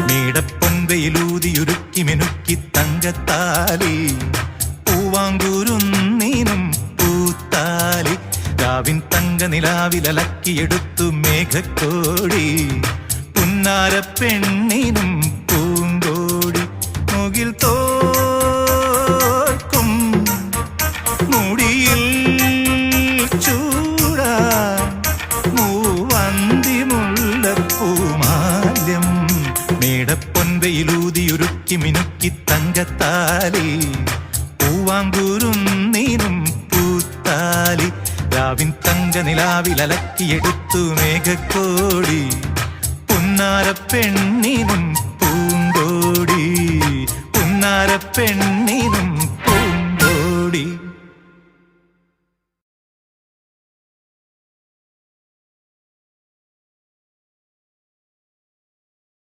മേടപ്പൊൻവയിലൂതിയുരുക്കി മിനുക്കി തങ്കത്താലി പൂവാങ്കൂരുന്നീനും പൂത്താലി രാവിൻ തങ്ക നിലാവിലലക്കിയെടുത്തു മേഘക്കോടി പുന്നാര പെണ്ണിനും പൂങ്കോടി മുകിൽ തോർക്കും മുടിയിൽ ചൂടാൻ മൂവന്തി മുല്ലപ്പൂമാല്യം മേടപ്പൊൻവയിലൂതിയുരുക്കി മിനുക്കി തങ്കത്താലി പൂവാങ്കൂരുന്നീനും പൂത്താലി രാവിൻ തങ്ക നിലാവിലലക്കിയെടുത്തു മേഘക്കോടി പുന്നാര പെണ്ണിനും പൂങ്കോടി പുന്നാര പെണ്ണിനും